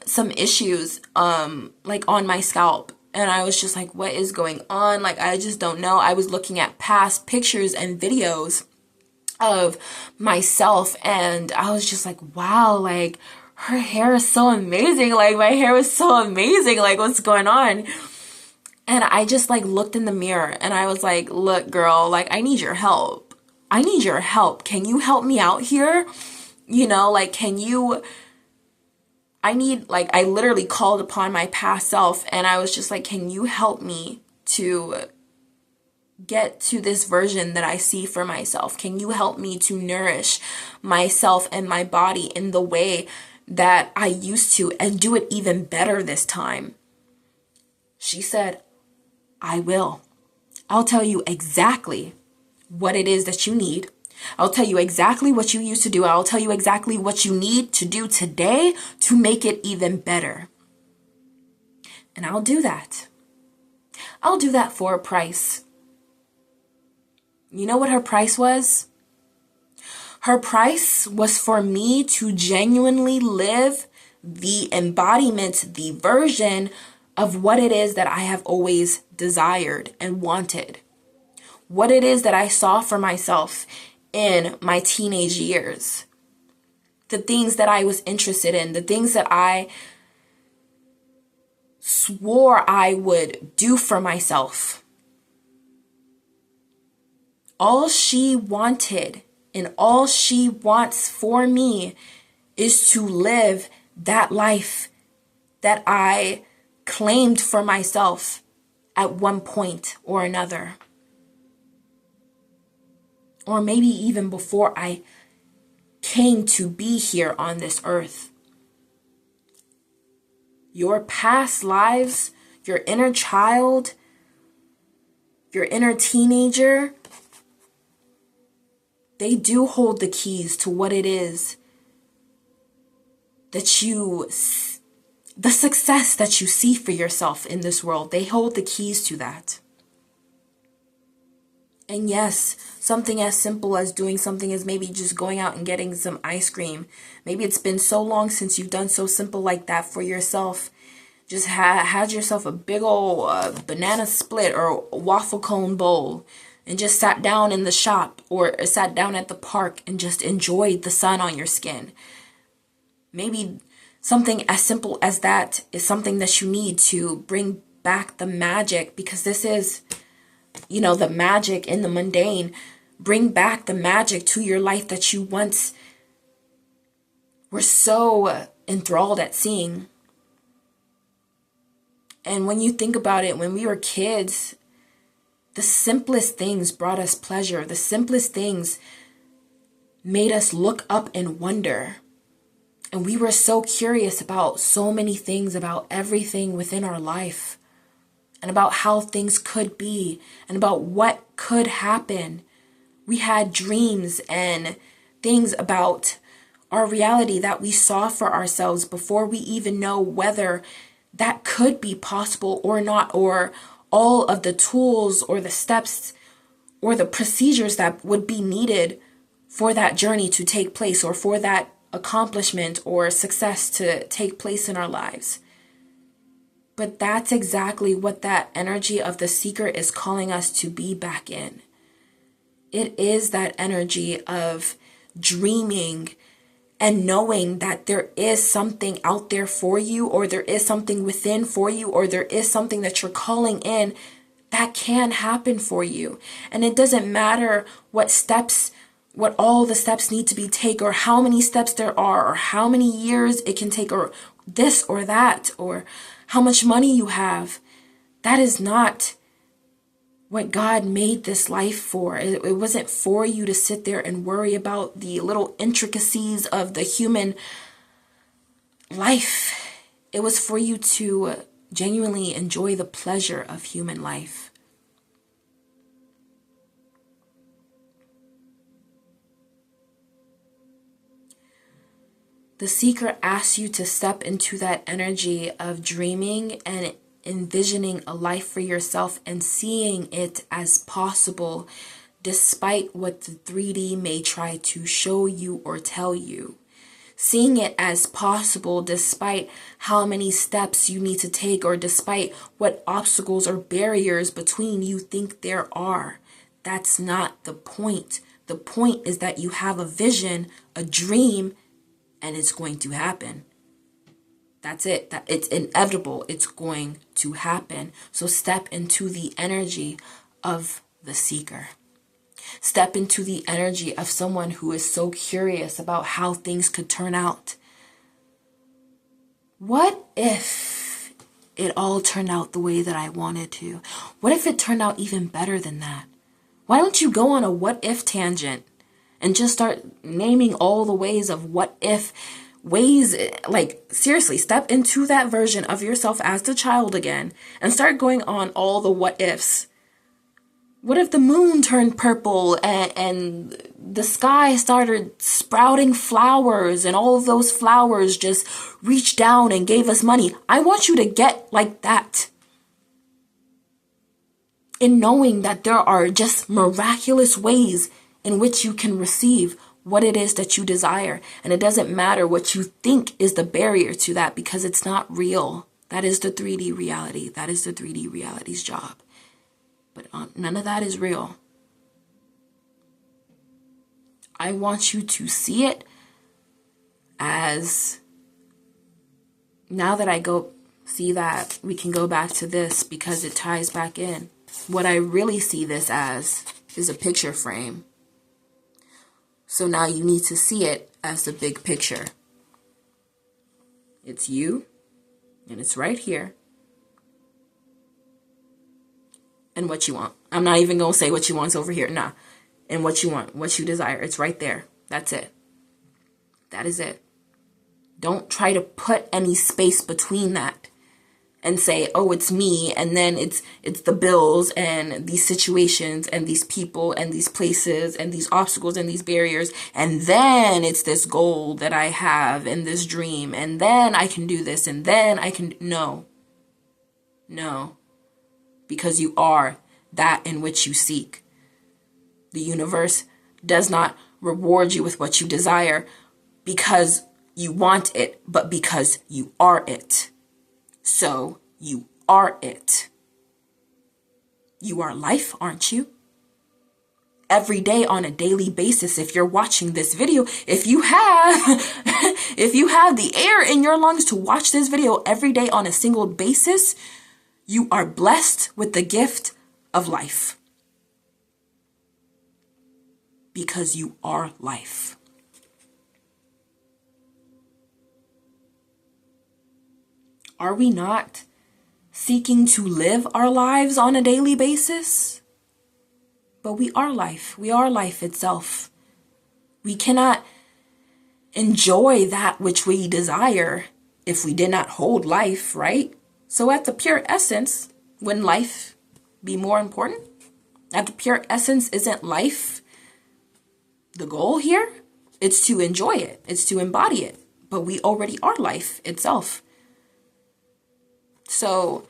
some issues on my scalp. And I was just like, what is going on? I just don't know. I was looking at past pictures and videos of myself. And I was just like, wow, her hair is so amazing. My hair is so amazing. What's going on? And I just looked in the mirror and I was like, look, girl, I need your help. I need your help. Can you help me out here? Can you... I literally called upon my past self and I was just like, can you help me to get to this version that I see for myself? Can you help me to nourish myself and my body in the way that I used to and do it even better this time? She said, I will. I'll tell you exactly what it is that you need. I'll tell you exactly what you used to do. I'll tell you exactly what you need to do today to make it even better. And I'll do that. I'll do that for a price. You know what her price was? Her price was for me to genuinely live the embodiment, the version of what it is that I have always desired and wanted. What it is that I saw for myself in my teenage years. The things that I was interested in, the things that I swore I would do for myself. All she wanted and all she wants for me is to live that life that I claimed for myself at one point or another. Or maybe even before I came to be here on this earth. Your past lives, your inner child, your inner teenager, they do hold the keys to what it is that the success that you see for yourself in this world. They hold the keys to that. And yes, something as simple as doing something as maybe just going out and getting some ice cream. Maybe it's been so long since you've done so simple like that for yourself. Just had yourself a big old banana split or waffle cone bowl and just sat down in the shop or sat down at the park and just enjoyed the sun on your skin. Maybe something as simple as that is something that you need to bring back the magic, because this is, the magic in the mundane. Bring back the magic to your life that you once were so enthralled at seeing. And when you think about it, when we were kids, the simplest things brought us pleasure. The simplest things made us look up and wonder. And we were so curious about so many things, about everything within our life, and about how things could be, and about what could happen. We had dreams and things about our reality that we saw for ourselves before we even know whether that could be possible or not, or all of the tools or the steps or the procedures that would be needed for that journey to take place, or for that accomplishment or success to take place in our lives. But that's exactly what that energy of the seeker is calling us to be back in. It is that energy of dreaming and knowing that there is something out there for you, or there is something within for you, or there is something that you're calling in that can happen for you. And it doesn't matter what all the steps need to be taken, or how many steps there are, or how many years it can take, or this or that, or how much money you have. That is not what God made this life for. It wasn't for you to sit there and worry about the little intricacies of the human life. It was for you to genuinely enjoy the pleasure of human life. The seeker asks you to step into that energy of dreaming and envisioning a life for yourself and seeing it as possible, despite what the 3D may try to show you or tell you. Seeing it as possible despite how many steps you need to take, or despite what obstacles or barriers between you think there are. That's not the point. The point is that you have a vision, a dream, and it's going to happen. That's it. That it's inevitable. It's going to happen. So step into the energy of the seeker. Step into the energy of someone who is so curious about how things could turn out. What if it all turned out the way that I wanted to? What if it turned out even better than that? Why don't you go on a what if tangent and just start naming all the ways of what if ways? Like, seriously, step into that version of yourself as the child again and start going on all the what ifs. What if the moon turned purple and the sky started sprouting flowers, and all of those flowers just reached down and gave us money? I want you to get like that, in knowing that there are just miraculous ways in which you can receive what it is that you desire. And it doesn't matter what you think is the barrier to that, because it's not real. That is the 3D reality. That is the 3D reality's job. But none of that is real. I want you to see it as, now that I go see that, we can go back to this because it ties back in. What I really see this as is a picture frame. So now you need to see it as the big picture. It's you, and it's right here. And what you want. I'm not even going to say what you want's over here. Nah. And what you want, what you desire. It's right there. That's it. That is it. Don't try to put any space between that and say, oh, it's me, and then it's the bills and these situations and these people and these places and these obstacles and these barriers, and then it's this goal that I have and this dream, and then I can do this, and then I can... No. Because you are that in which you seek. The universe does not reward you with what you desire because you want it, but because you are it. So you are it. You are life, aren't you? Every day on a daily basis, if you're watching this video, if you have if you have the air in your lungs to watch this video every day on a single basis, you are blessed with the gift of life. Because you are life. Are we not seeking to live our lives on a daily basis? But we are life. We are life itself. We cannot enjoy that which we desire if we did not hold life, right? So at the pure essence, wouldn't life be more important? At the pure essence, isn't life the goal here? It's to enjoy it. It's to embody it. But we already are life itself. So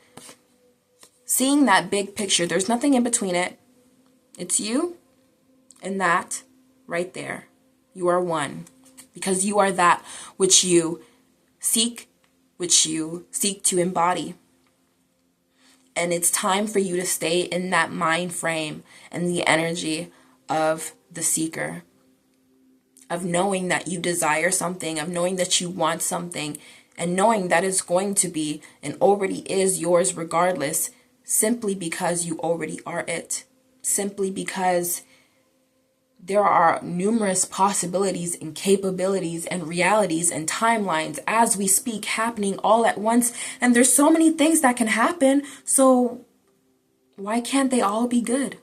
seeing that big picture, there's nothing in between it. It's you and that right there. You are one because you are that which you seek to embody. And it's time for you to stay in that mind frame and the energy of the seeker, of knowing that you desire something, of knowing that you want something, and knowing that it's going to be and already is yours regardless, simply because you already are it. Simply because there are numerous possibilities and capabilities and realities and timelines as we speak happening all at once. And there's so many things that can happen. So why can't they all be good?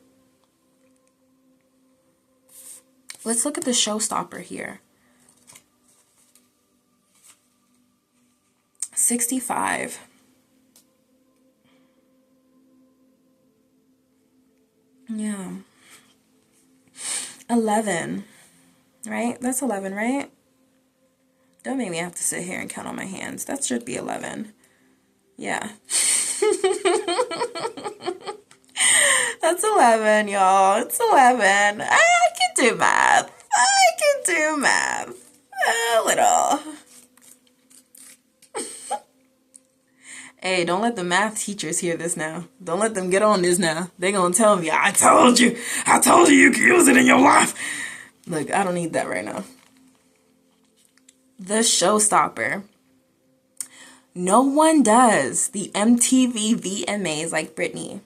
Let's look at the showstopper here. 65. Yeah. 11. Right? That's 11, right? Don't make me have to sit here and count on my hands. That should be 11. Yeah. That's 11, y'all. It's 11. I can do math. A little. Hey, don't let the math teachers hear this now. Don't let them get on this now. They're gonna tell me, I told you you could use it in your life. Look, I don't need that right now. The showstopper. No one does the MTV VMAs like Britney.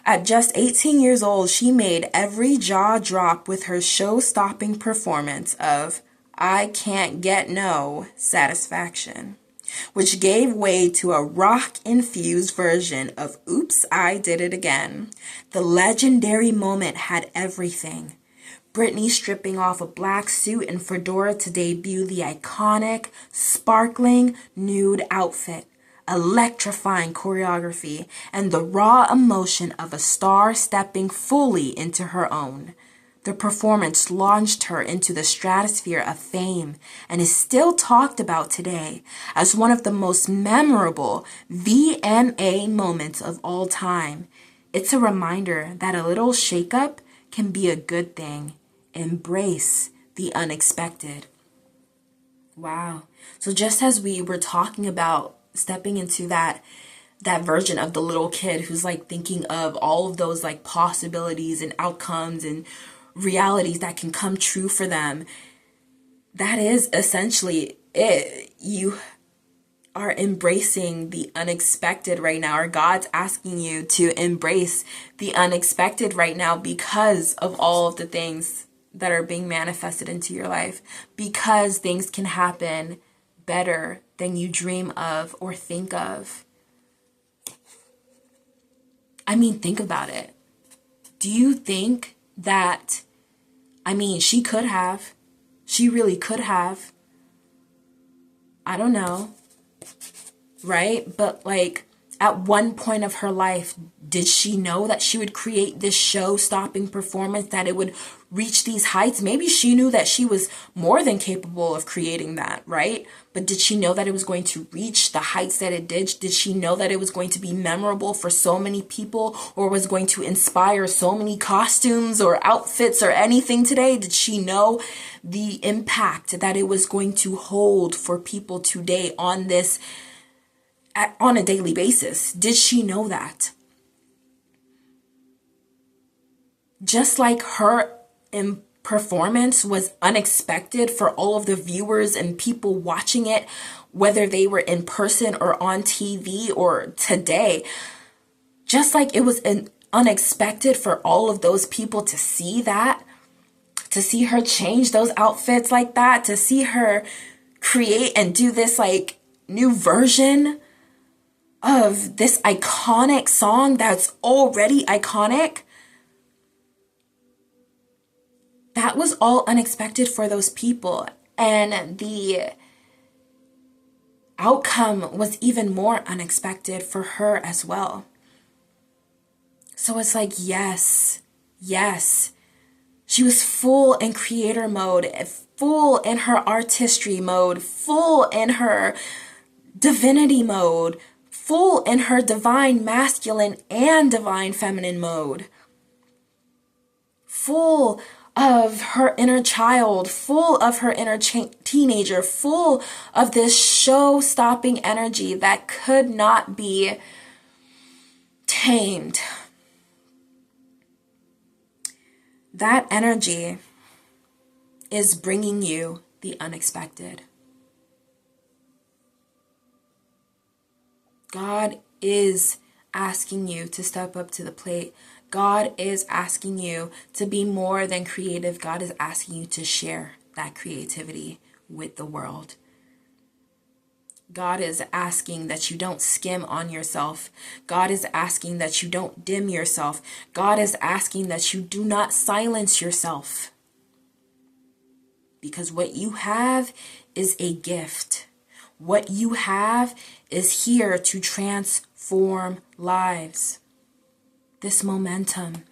At just 18 years old, she made every jaw drop with her show-stopping performance of I Can't Get No Satisfaction, which gave way to a rock-infused version of Oops, I Did It Again. The legendary moment had everything. Britney stripping off a black suit and fedora to debut the iconic, sparkling, nude outfit, electrifying choreography, and the raw emotion of a star stepping fully into her own. The performance launched her into the stratosphere of fame and is still talked about today as one of the most memorable VMA moments of all time. It's a reminder that a little shakeup can be a good thing. Embrace the unexpected. Wow. So just as we were talking about stepping into that version of the little kid who's like thinking of all of those like possibilities and outcomes and realities that can come true for them, that is essentially it. You are embracing the unexpected right now, or God's asking you to embrace the unexpected right now because of all of the things that are being manifested into your life, because things can happen better than you dream of or think of. I mean, think about it. Do you think that, she could have. She really could have. I don't know. Right? But like, At one point of her life, did she know that she would create this show-stopping performance, that it would reach these heights? Maybe she knew that she was more than capable of creating that, right? But did she know that it was going to reach the heights that it did? Did she know that it was going to be memorable for so many people, or was going to inspire so many costumes or outfits or anything today? Did she know the impact that it was going to hold for people today on this, on a daily basis? Did she know that? Just like her performance was unexpected for all of the viewers and people watching it, whether they were in person or on TV or today, just like it was unexpected for all of those people to see that, to see her change those outfits like that, to see her create and do this like new version of this iconic song that's already iconic. That was all unexpected for those people. And the outcome was even more unexpected for her as well. So it's like, yes. She was full in creator mode, full in her artistry mode, full in her divinity mode, full in her divine masculine and divine feminine mode. Full of her inner child, full of her inner teenager, full of this show-stopping energy that could not be tamed. That energy is bringing you the unexpected. God is asking you to step up to the plate. God is asking you to be more than creative. God is asking you to share that creativity with the world. God is asking that you don't skim on yourself. God is asking that you don't dim yourself. God is asking that you do not silence yourself. Because what you have is a gift. What you have is here to transform lives. This momentum.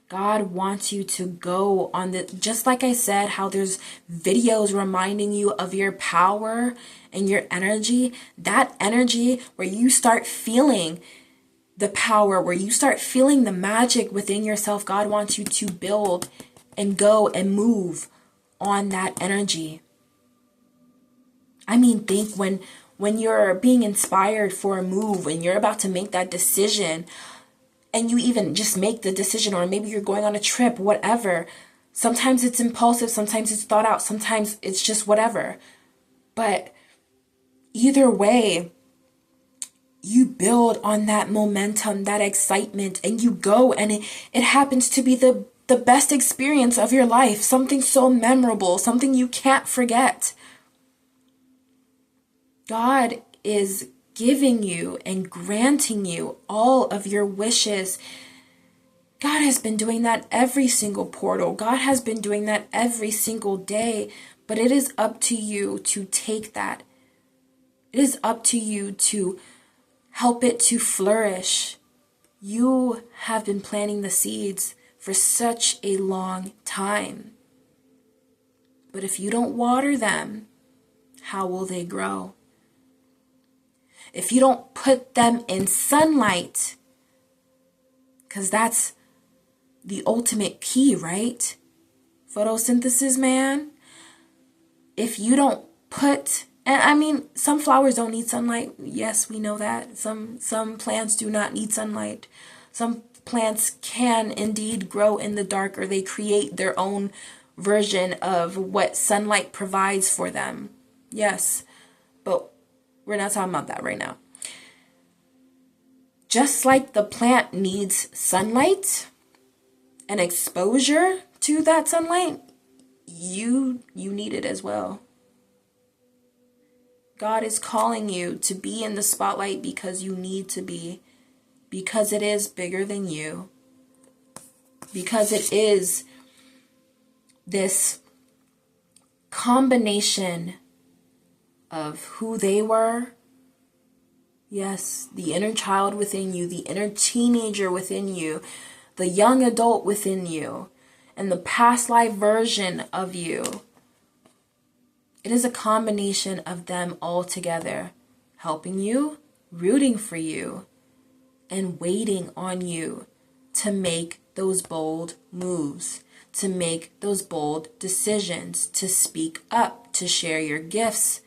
God wants you to go on the, just like I said, how there's videos reminding you of your power and your energy. That energy where you start feeling the power, where you start feeling the magic within yourself. God wants you to build and go and move on that energy. I mean, think when you're being inspired for a move, when you're about to make that decision, and you even just make the decision, or maybe you're going on a trip, whatever. Sometimes it's impulsive, sometimes it's thought out, sometimes it's just whatever. But either way, you build on that momentum, that excitement, and you go, and it happens to be the best experience of your life, something so memorable, something you can't forget. God is giving you and granting you all of your wishes. God has been doing that every single portal. God has been doing that every single day. But it is up to you to take that. It is up to you to help it to flourish. You have been planting the seeds for such a long time. But if you don't water them, how will they grow? If you don't put them in sunlight, because that's the ultimate key, right? Photosynthesis, man. If you don't put, and I mean, some flowers don't need sunlight. Yes, we know that. Some plants do not need sunlight. Some plants can indeed grow in the dark, or they create their own version of what sunlight provides for them. Yes, but we're not talking about that right now. Just like the plant needs sunlight and exposure to that sunlight, you need it as well. God is calling you to be in the spotlight because you need to be. Because it is bigger than you. Because it is this combination of who they were. Yes, the inner child within you, the inner teenager within you, the young adult within you, and the past life version of you. It is a combination of them all together, helping you, rooting for you, and waiting on you to make those bold moves, to make those bold decisions, to speak up, to share your gifts,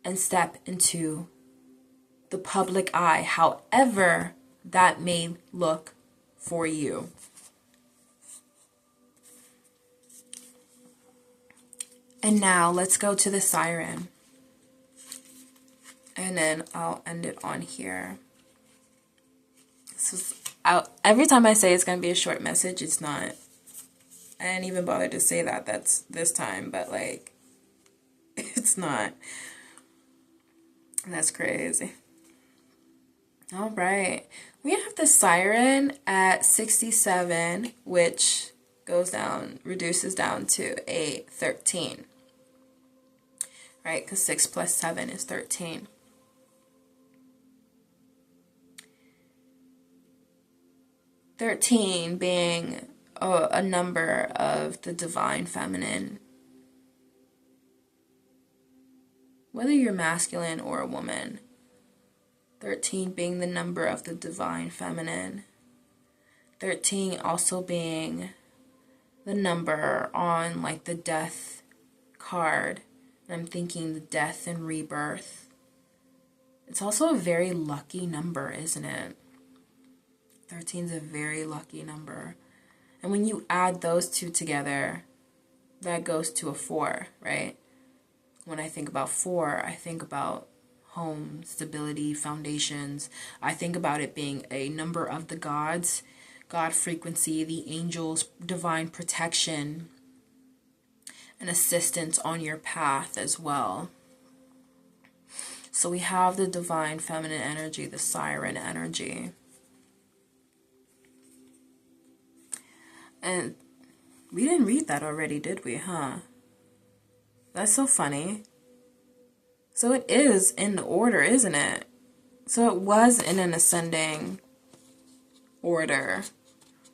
and step into the public eye, however that may look for you. And now let's go to the siren. And then I'll end it on here. Every time I say it's going to be a short message, it's not. I didn't even bother to say that's this time, but like, it's not. That's crazy. All right. We have the siren at 67, which reduces down to a 13. Right? Because 6 plus 7 is 13. "13 being a number of the divine feminine. Whether you're masculine or a woman. 13 being the number of the divine feminine. 13 also being the number on like the death card. And I'm thinking the death and rebirth. It's also a very lucky number, isn't it? 13 is a very lucky number. And when you add those two together, that goes to a 4, right? When I think about 4, I think about home, stability, foundations. I think about it being a number of the gods, God frequency, the angels, divine protection, and assistance on your path as well. So we have the divine feminine energy, the siren energy. And we didn't read that already, did we, huh? That's so funny. So it is in order, isn't it? So it was in an ascending order.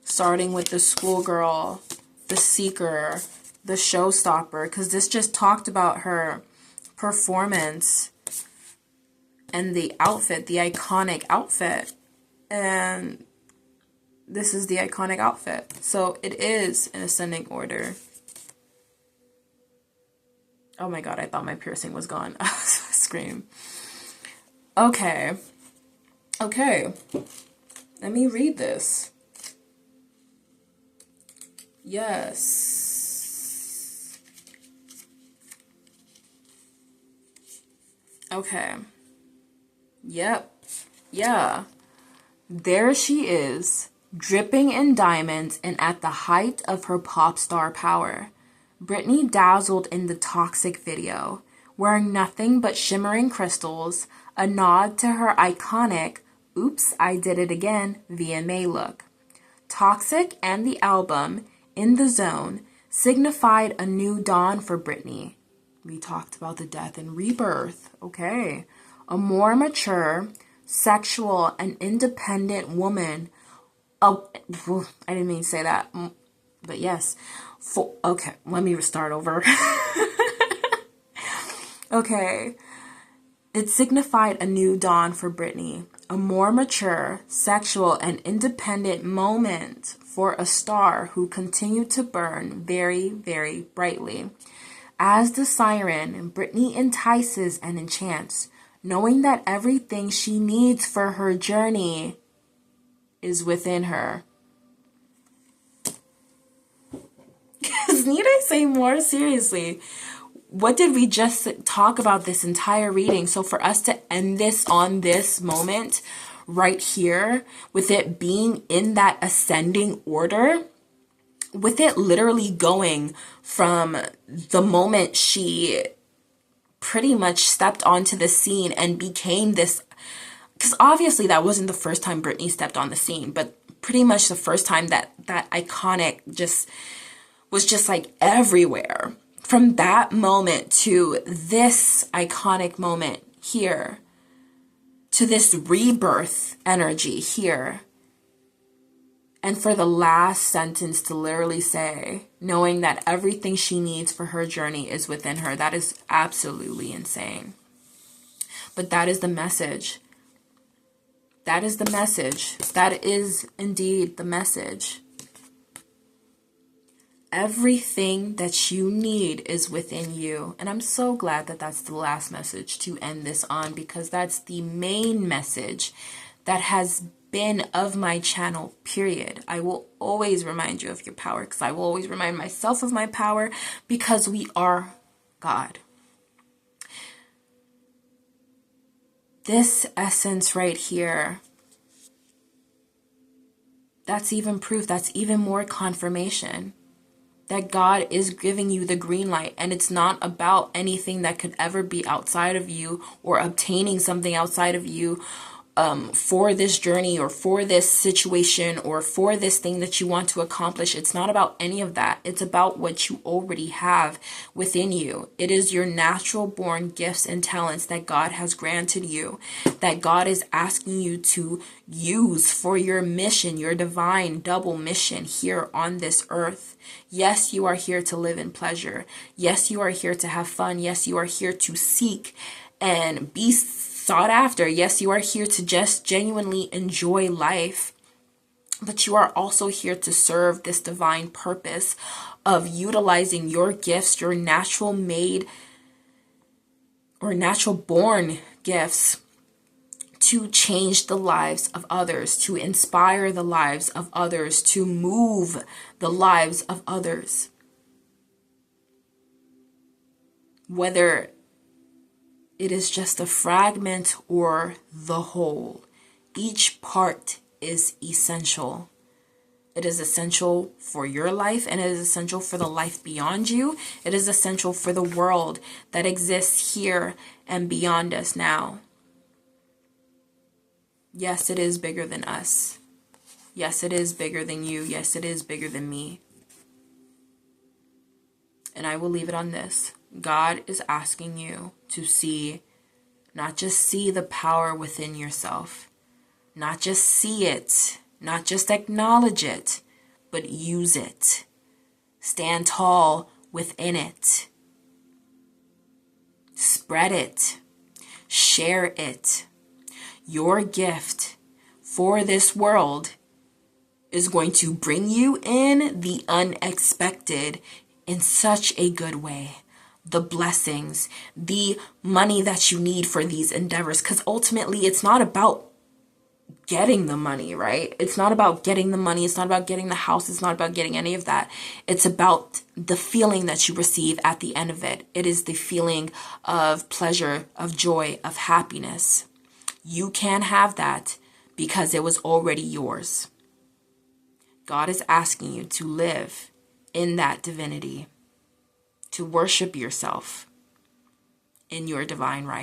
Starting with the schoolgirl, the seeker, the showstopper. Because this just talked about her performance and the outfit, the iconic outfit. And this is the iconic outfit. So it is in ascending order. Oh my god, I thought my piercing was gone. Scream. Okay. Okay. Let me read this. Yes. Okay. Yep. Yeah. There she is, dripping in diamonds and at the height of her pop star power. Britney dazzled in the Toxic video, wearing nothing but shimmering crystals, a nod to her iconic "Oops, I Did It Again" VMA look. Toxic and the album, In the Zone, signified a new dawn for Britney. We talked about the death and rebirth. Okay. A more mature, sexual, and independent woman. Oh, I didn't mean to say that. But yes. Okay, let me start over. Okay. It signified a new dawn for Britney. A more mature, sexual, and independent moment for a star who continued to burn very, very brightly. As the siren, Britney entices and enchants, knowing that everything she needs for her journey is within her. Need I say more? Seriously. What did we just talk about this entire reading? So for us to end this on this moment right here, with it being in that ascending order, with it literally going from the moment she pretty much stepped onto the scene and became this, because obviously that wasn't the first time Britney stepped on the scene, but pretty much the first time that iconic was just like everywhere. from that moment to this iconic moment here, to this rebirth energy here, and for the last sentence to literally say, knowing that everything she needs for her journey is within her, that is absolutely insane. But that is the message. That is the message. That is indeed the message. Everything that you need is within you. And I'm so glad that that's the last message to end this on, because that's the main message that has been of my channel, period. I will always remind you of your power, because I will always remind myself of my power, because we are God. This essence right here, that's even proof, that's even more confirmation that God is giving you the green light, and it's not about anything that could ever be outside of you or obtaining something outside of you for this journey or for this situation or for this thing that you want to accomplish. It's not about any of that. It's about what you already have within you. It is your natural born gifts and talents that God has granted you, that God is asking you to use for your mission, your divine double mission here on this earth. Yes, you are here to live in pleasure. Yes, you are here to have fun. Yes, you are here to seek and be sought after. Yes, you are here to just genuinely enjoy life, but you are also here to serve this divine purpose of utilizing your gifts, your natural made or natural born gifts, to change the lives of others, to inspire the lives of others, to move the lives of others. Whether it is just a fragment or the whole, each part is essential. It is essential for your life, and it is essential for the life beyond you. It is essential for the world that exists here and beyond us now. Yes, it is bigger than us. Yes, it is bigger than you. Yes, it is bigger than me. And I will leave it on this. God is asking you to see, not just see the power within yourself, not just see it, not just acknowledge it, but use it. Stand tall within it. Spread it. Share it. Your gift for this world is going to bring you in the unexpected in such a good way. The blessings, the money that you need for these endeavors, because ultimately it's not about getting the money, right? It's not about getting the money. It's not about getting the house. It's not about getting any of that. It's about the feeling that you receive at the end of it. It is the feeling of pleasure, of joy, of happiness. You can have that because it was already yours. God is asking you to live in that divinity, to worship yourself in your divine right.